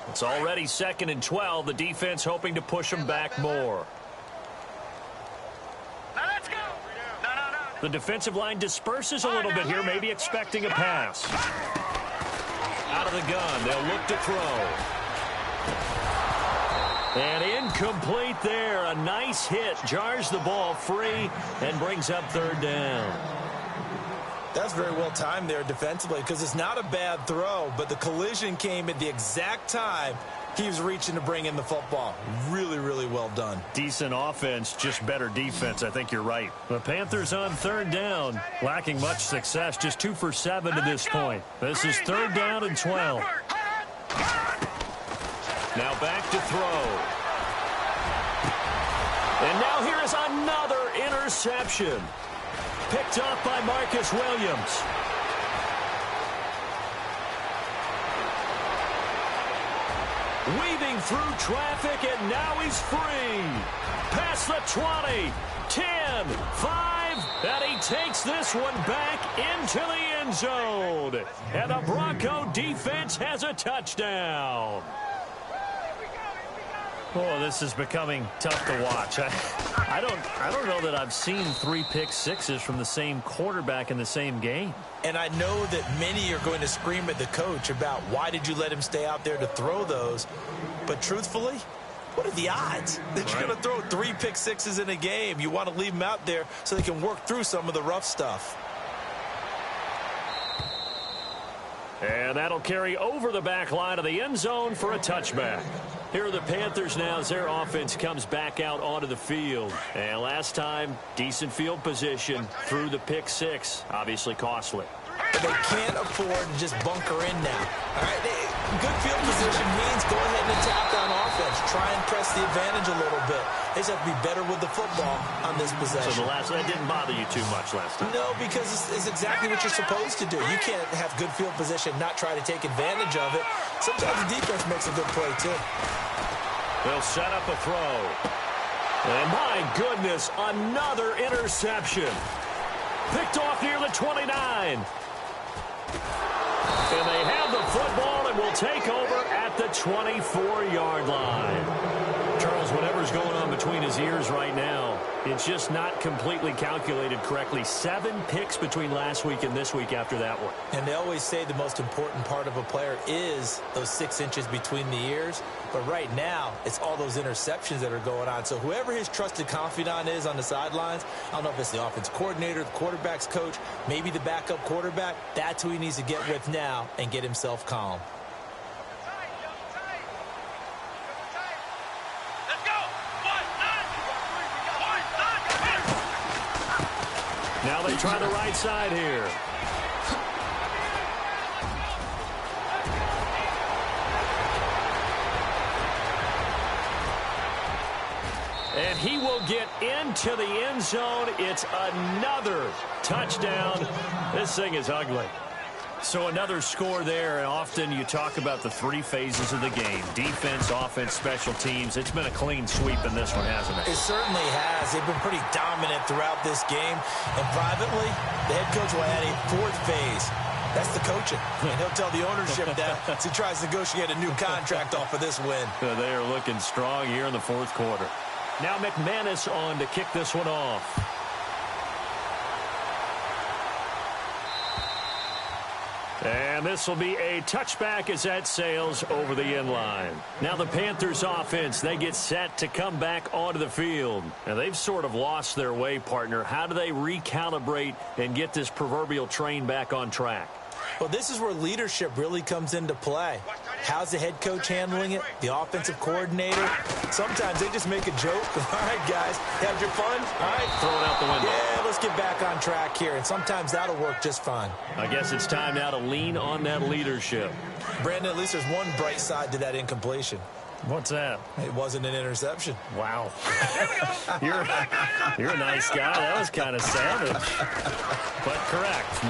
It's already 2nd and 12. The defense hoping to push them back more.
Now let's go. No.
The defensive line disperses a little bit here, maybe expecting a pass. Out of the gun, they'll look to throw. And incomplete there. A nice hit. Jars the ball free and brings up 3rd down.
That's very well timed there defensively because it's not a bad throw, but the collision came at the exact time he was reaching to bring in the football. Really, really well done.
Decent offense, just better defense. I think you're right. The Panthers on 3rd down, lacking much success, just 2 for 7 to this point. This is 3rd down and 12. Now back to throw. And now here is another interception. Picked up by Marcus Williams. Weaving through traffic, and now he's free. Past the 20, 10, 5, drive, and he takes this one back into the end zone. And the Bronco defense has a touchdown. Oh, this is becoming tough to watch. I don't know that I've seen 3 pick sixes from the same quarterback in the same game.
And I know that many are going to scream at the coach about why did you let him stay out there to throw those. But truthfully, what are the odds that you're going to throw 3 pick sixes in a game? You want to leave them out there so they can work through some of the rough stuff.
And that'll carry over the back line of the end zone for a touchback. Here are the Panthers now as their offense comes back out onto the field. And last time, decent field position through the pick 6. Obviously costly.
But they can't afford to just bunker in now. All right, good field position means go ahead and attack on offense. Try and press the advantage a little bit. They just have to be better with the football on this possession.
So that didn't bother you too much last time?
No, because it's exactly what you're supposed to do. You can't have good field position, not try to take advantage of it. Sometimes the defense makes a good play, too.
They'll set up a throw. And my goodness, another interception. Picked off near the 29. And they have the football and will take over at the 24-yard line. Charles, whatever's going on between his ears right now, it's just not completely calculated correctly. 7 picks between last week and this week after that one.
And they always say the most important part of a player is those 6 inches between the ears. But right now, it's all those interceptions that are going on. So whoever his trusted confidant is on the sidelines, I don't know if it's the offense coordinator, the quarterback's coach, maybe the backup quarterback, that's who he needs to get with now and get himself calm.
Now they try the right side here. And he will get into the end zone. It's another touchdown. This thing is ugly. So another score there, and often you talk about the 3 phases of the game. Defense, offense, special teams. It's been a clean sweep in this one, hasn't it?
It certainly has. They've been pretty dominant throughout this game. And privately, the head coach will add a 4th phase. That's the coaching. And he'll tell the ownership that as he tries to negotiate a new contract off of this win.
They are looking strong here in the 4th quarter. Now McManus on to kick this one off. And this will be a touchback as that sails over the end line. Now the Panthers offense, they get set to come back onto the field. And they've sort of lost their way, partner. How do they recalibrate and get this proverbial train back on track?
Well, this is where leadership really comes into play. How's the head coach handling it? The offensive coordinator? Sometimes they just make a joke. All right, guys, had your fun? All right.
Throw it out the window.
Yeah, let's get back on track here. And sometimes that'll work just fine.
I guess it's time now to lean on that leadership.
Brandon, at least there's one bright side to that incompletion.
What's that?
It wasn't an interception.
Wow. You're a nice guy. That was kind of savage. But correct.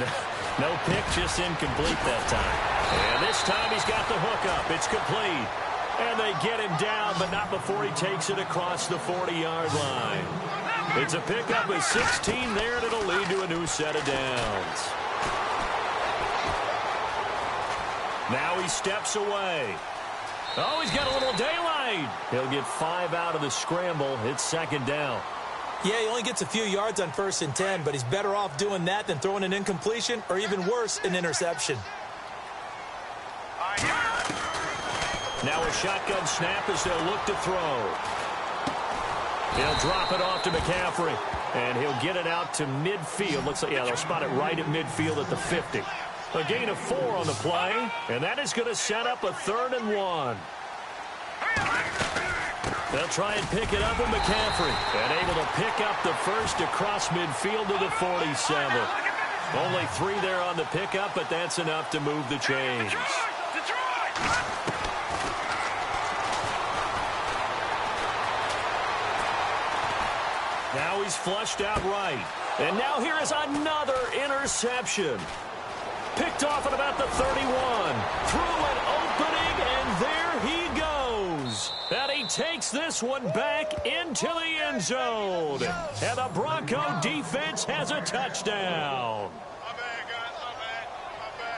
No pick, just incomplete that time. And this time he's got the hook up. It's complete. And they get him down, but not before he takes it across the 40-yard line. It's a pickup of 16 there, and it'll lead to a new set of downs. Now he steps away. Oh, he's got a little daylight. He'll get 5 out of the scramble. It's 2nd down.
Yeah, he only gets a few yards on 1st and 10, but he's better off doing that than throwing an incompletion or even worse, an interception.
Now a shotgun snap as they'll look to throw. He'll drop it off to McCaffrey, and he'll get it out to midfield. Looks like, yeah, they'll spot it right at midfield at the 50. A gain of 4 on the play, and that is going to set up a 3rd and 1. They'll try and pick it up with McCaffrey. And able to pick up the first across midfield to the 47. Only 3 there on the pickup, but that's enough to move the chains. Now he's flushed out right. And now here is another interception. Picked off at about the 31. Through an opening, and there he goes. And he takes this one back into the end zone. And the Bronco defense has a touchdown.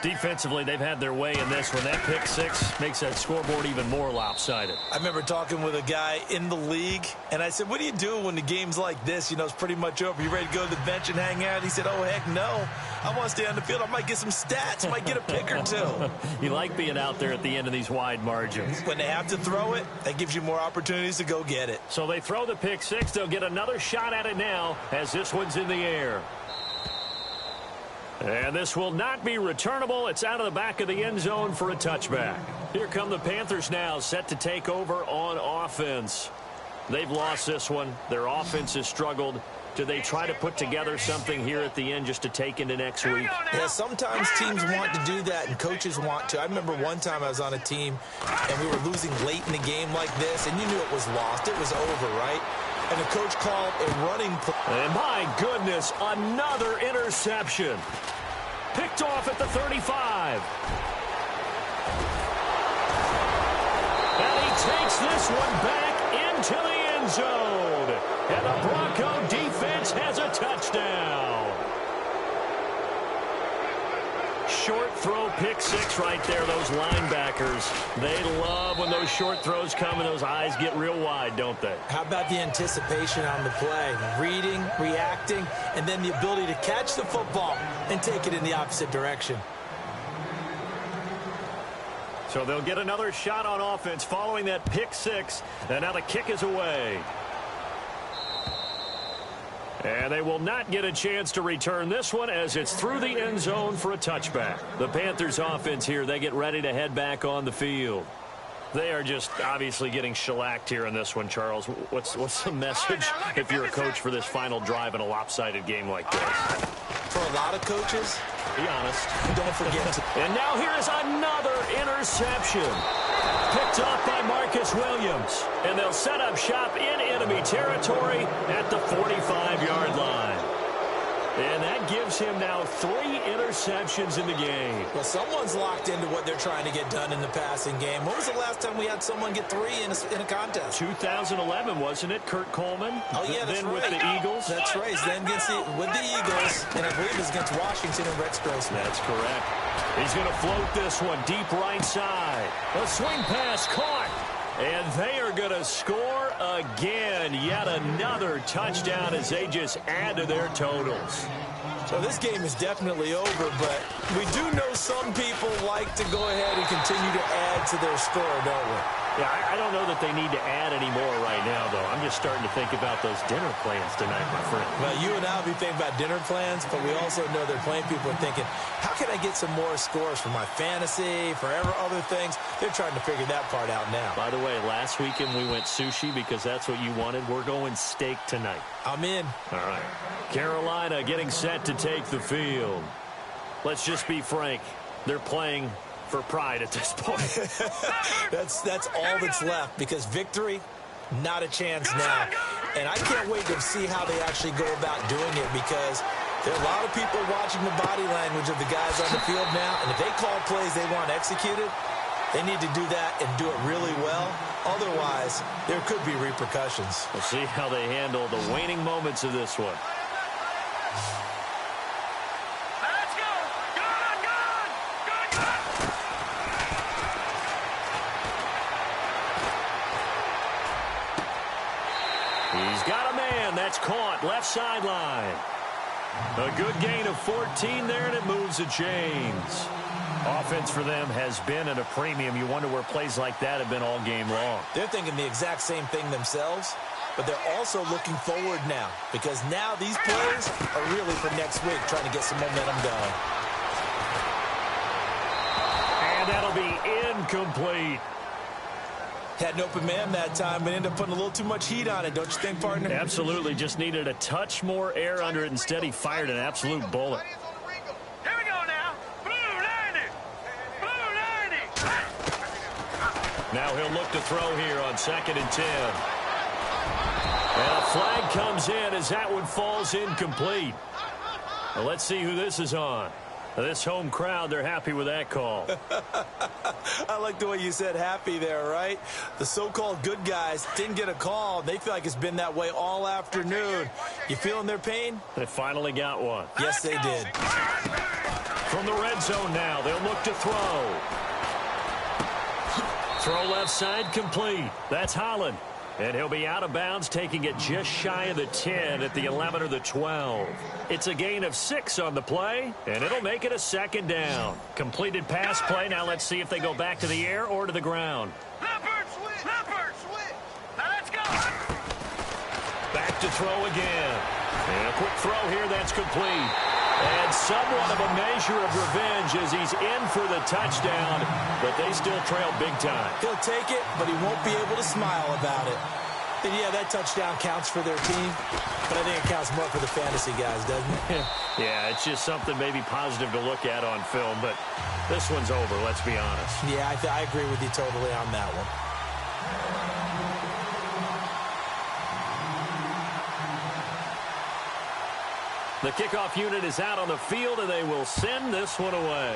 Defensively, they've had their way in this one. That pick six makes that scoreboard even more lopsided.
I remember talking with a guy in the league, and I said, what do you do when the game's like this? You know, it's pretty much over. You ready to go to the bench and hang out? He said, oh, heck no. I want to stay on the field. I might get some stats. Might get a pick or two.
You like being out there at the end of these wide margins.
When they have to throw it, that gives you more opportunities to go get it.
So they throw the pick six. They'll get another shot at it now as this one's in the air. And this will not be returnable. It's out of the back of the end zone for a touchback. Here come the Panthers now, set to take over on offense. They've lost this one. Their offense has struggled. Do they try to put together something here at the end just to take into next week?
Yeah, sometimes teams want to do that and coaches want to. I remember one time I was on a team and we were losing late in the game like this, and you knew it was lost. It was over, right? And the coach called a running play.
And my goodness, another interception. Picked off at the 35. And he takes this one back into the end zone. And the Bronco defense has a touchdown. Short throw pick six right there, those linebackers. They love when those short throws come and those eyes get real wide, don't they?
How about the anticipation on the play? Reading, reacting, and then the ability to catch the football and take it in the opposite direction.
So they'll get another shot on offense following that pick six. And now the kick is away. And they will not get a chance to return this one as it's through the end zone for a touchback. The Panthers offense here, they get ready to head back on the field. They are just obviously getting shellacked here in this one, Charles. What's the message if you're a coach for this final drive in a lopsided game like this?
For a lot of coaches,
be honest.
Don't forget to.
And now here is another interception. Picked off by Marcus Williams. And they'll set up shop in enemy territory at the 45-yard line. And that gives him now 3 interceptions in the game.
Well, someone's locked into what they're trying to get done in the passing game. When was the last time we had someone get 3 in a contest?
2011, wasn't it? Kurt Coleman?
Oh, yeah, that's
then
right.
With the Eagles?
That's right. Then with the Eagles, and I believe it's against Washington and Rex Grossman.
That's correct. He's going to float this one deep right side. A swing pass caught. And they are going to score again. Yet another touchdown as they just add to their totals.
So this game is definitely over, but we do know some people like to go ahead and continue to add to their score, don't we?
Yeah, I don't know that they need to add any more right now, though. I'm just starting to think about those dinner plans tonight, my friend.
Well, you and I will be thinking about dinner plans, but we also know that plenty of people are thinking, how can I get some more scores for my fantasy, for other things? They're trying to figure that part out now.
By the way, last weekend we went sushi because that's what you wanted. We're going steak tonight.
I'm in.
All right. Carolina getting set to take the field. Let's just be frank. They're playing for pride at this point.
That's all that's left, because victory, not a chance now. And I can't wait to see how they actually go about doing it, because there are a lot of people watching the body language of the guys on the field now, and if they call plays they want executed, they need to do that and do it really well. Otherwise, there could be repercussions.
We'll see how they handle the waning moments of this one.
Let's go! Good!
He's got a man. That's caught. Left sideline. A good gain of 14 there, and it moves the chains. Offense for them has been at a premium. You wonder where plays like that have been all game long.
They're thinking the exact same thing themselves, but they're also looking forward now, because now these plays are really for next week, trying to get some momentum going.
And that'll be incomplete.
Had an open man that time, but ended up putting a little too much heat on it, don't you think, partner?
Absolutely. Just needed a touch more air under it. Instead, he fired an absolute bullet.
Here we go now. Blue 90. Blue 90.
Now he'll look to throw here on 2nd and 10. And a flag comes in as that one falls incomplete. Well, let's see who this is on. This home crowd, they're happy with that call.
I like the way you said happy there, right? The so-called good guys didn't get a call. They feel like it's been that way all afternoon. You feeling their pain?
They finally got one.
Yes, they did.
From the red zone now, they'll look to throw. Throw left side complete. That's Holland. And he'll be out of bounds, taking it just shy of the 10 at the 11 or the 12. It's a gain of 6 on the play, and it'll make it a second down. Completed pass play. Now let's see if they go back to the air or to the ground.
Leopard, switch. Now let's go.
Back to throw again. And a quick throw here. That's complete. And somewhat of a measure of revenge as he's in for the touchdown, but they still trail big time.
He'll take it, but he won't be able to smile about it. And yeah, that touchdown counts for their team, but I think it counts more for the fantasy guys, doesn't it?
Yeah, it's just something maybe positive to look at on film, but this one's over, let's be honest.
Yeah, I agree with you totally on that one.
The kickoff unit is out on the field, and they will send this one away.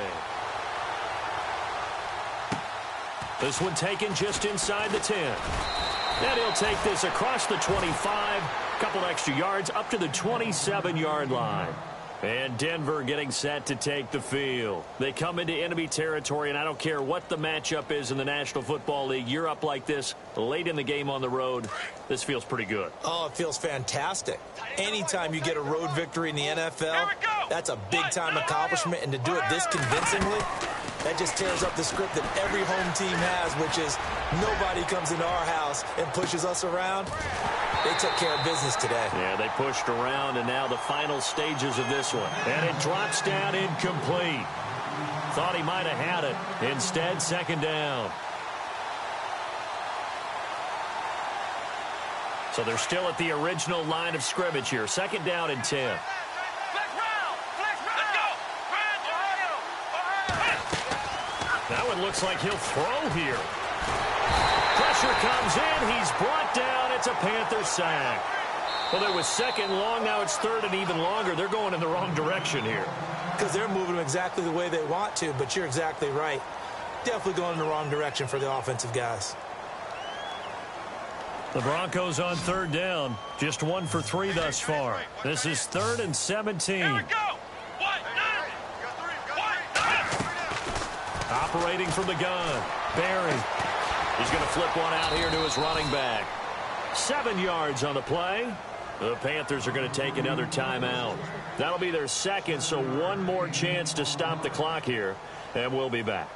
This one taken just inside the 10. And he'll take this across the 25, couple extra yards up to the 27-yard line. And Denver getting set to take the field. They come into enemy territory, and I don't care what the matchup is in the National Football League. You're up like this late in the game on the road. This feels pretty good.
Oh, it feels fantastic. Anytime you get a road victory in the NFL, that's a big-time accomplishment, and to do it this convincingly, that just tears up the script that every home team has, which is nobody comes into our house and pushes us around. They took care of business today.
Yeah, they pushed around, and now the final stages of this one. And it drops down incomplete. Thought he might have had it. Instead, second down. So they're still at the original line of scrimmage here. Second down and 10. That one looks like he'll throw here. Pressure comes in. He's brought down. It's a Panther sack. Well, there was second long. Now it's third and even longer. They're going in the wrong direction here.
Because they're moving them exactly the way they want to, but you're exactly right. Definitely going in the wrong direction for the offensive guys.
The Broncos on third down. Just 1 for 3 thus far. This is 3rd and 17.
Here we go.
Operating from the gun. Barry. He's going to flip one out here to his running back. 7 yards on the play. The Panthers are going to take another timeout. That'll be their second, so one more chance to stop the clock here, and we'll be back.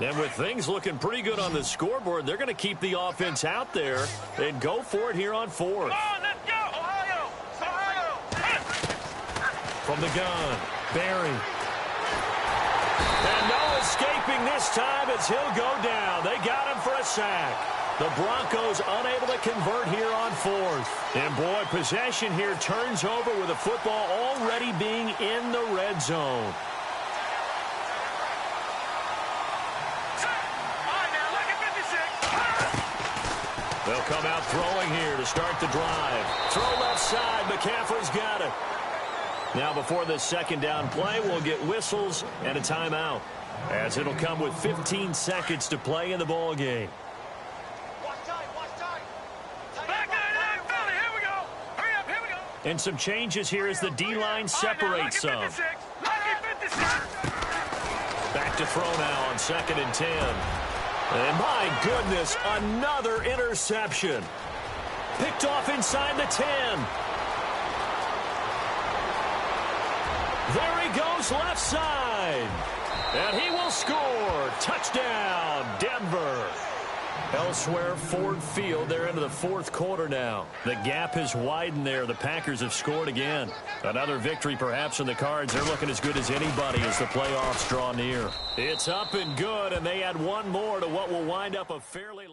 And with things looking pretty good on the scoreboard, they're going to keep the offense out there and go for it here on 4th.
Come on, let's go. Ohio.
From the gun, Barry. And no escaping this time as he'll go down. They got him for a sack. The Broncos unable to convert here on 4th. And boy, possession here turns over with the football already being in the red zone. They'll come out throwing here to start the drive. Throw left side. McCaffrey's got it. Now before this second down play, we'll get whistles and a timeout, as it'll come with 15 seconds to play in the ball game.
Watch time. Back there, here we go. Hurry up, here we go.
And some changes here as the D-line separates some. Back to throw now on 2nd and 10. And my goodness, another interception. Picked off inside the 10. There he goes left side. And he will score. Touchdown, Denver. Elsewhere, Ford Field, they're into the 4th quarter now. The gap has widened there. The Packers have scored again. Another victory perhaps in the cards. They're looking as good as anybody as the playoffs draw near. It's up and good, and they add one more to what will wind up a fairly...